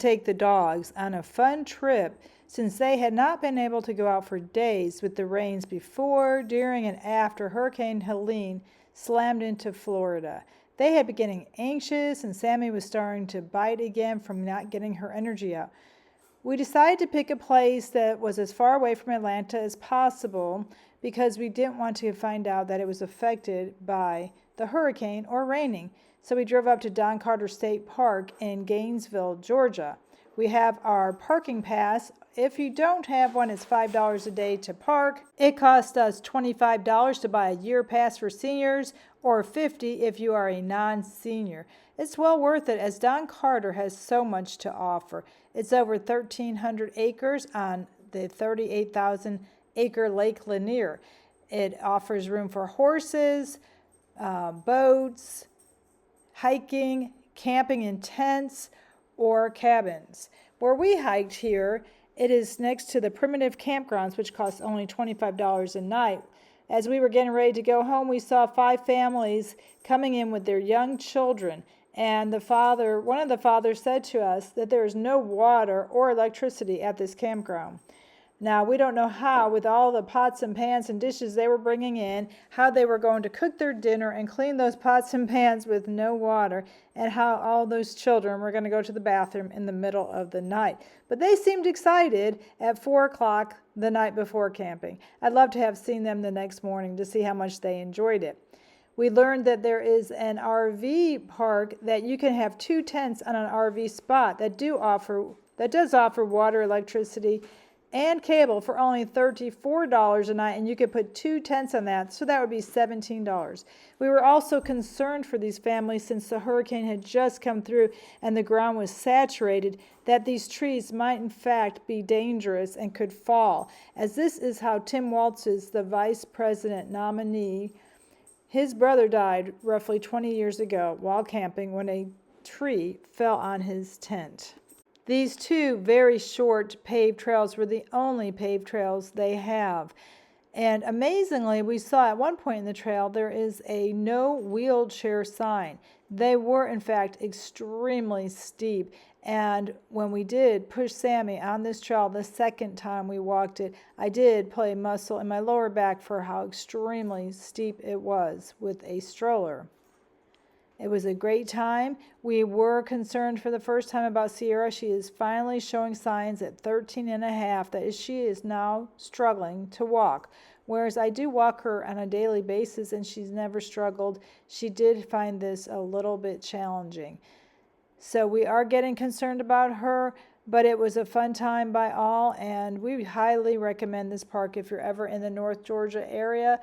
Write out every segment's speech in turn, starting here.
take the dogs on a fun trip since they had not been able to go out for days with the rains before, during, and after Hurricane Helene slammed into Florida. They had been getting anxious, and Sammy was starting to bite again from not getting her energy out. We decided to pick a place that was as far away from Atlanta as possible because we didn't want to find out that it was affected by the hurricane or raining. So we drove up to Don Carter State Park in Gainesville, Georgia. We have our parking pass. If you don't have one, it's $5 a day to park. It costs us $25 to buy a year pass for seniors or $50 if you are a non-senior. It's well worth it as Don Carter has so much to offer. It's over 1,300 acres on the 38,000 acre Lake Lanier. It offers room for horses, boats, hiking, camping in tents, or cabins. Where we hiked here, it is next to the primitive campgrounds, which cost only $25 a night. As we were getting ready to go home, we saw 5 families coming in with their young children. And one of the fathers said to us that there is no water or electricity at this campground. Now, we don't know how, with all the pots and pans and dishes they were bringing in, how they were going to cook their dinner and clean those pots and pans with no water, and how all those children were going to go to the bathroom in the middle of the night. But they seemed excited at 4 o'clock the night before camping. I'd love to have seen them the next morning to see how much they enjoyed it. We learned that there is an RV park that you can have 2 tents on an RV spot that does offer water, electricity, and cable for only $34 a night, and you could put 2 tents on that, so that would be $17. We were also concerned for these families since the hurricane had just come through and the ground was saturated, that these trees might in fact be dangerous and could fall, as this is how Tim Waltz's, the vice president nominee, his brother died roughly 20 years ago while camping when a tree fell on his tent. These 2 very short paved trails were the only paved trails they have. And amazingly, we saw at one point in the trail there is a no wheelchair sign. They were, in fact, extremely steep. And when we did push Sammy on this trail the second time we walked it, I did play muscle in my lower back for how extremely steep it was with a stroller. It was a great time. We were concerned for the first time about Sierra. She is finally showing signs at 13 and a half that she is now struggling to walk. Whereas I do walk her on a daily basis and she's never struggled. She did find this a little bit challenging. So we are getting concerned about her, but it was a fun time by all, and we highly recommend this park if you're ever in the North Georgia area.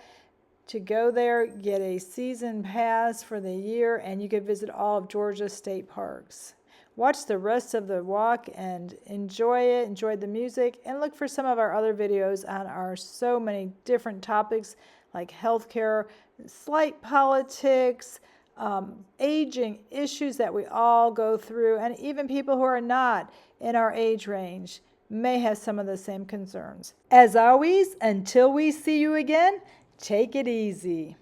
To go there, get a season pass for the year, and you could visit all of Georgia's state parks. Watch the rest of the walk and enjoy it, enjoy the music, and look for some of our other videos on our so many different topics like healthcare, slight politics, aging issues that we all go through, and even people who are not in our age range may have some of the same concerns. As always, until we see you again, take it easy.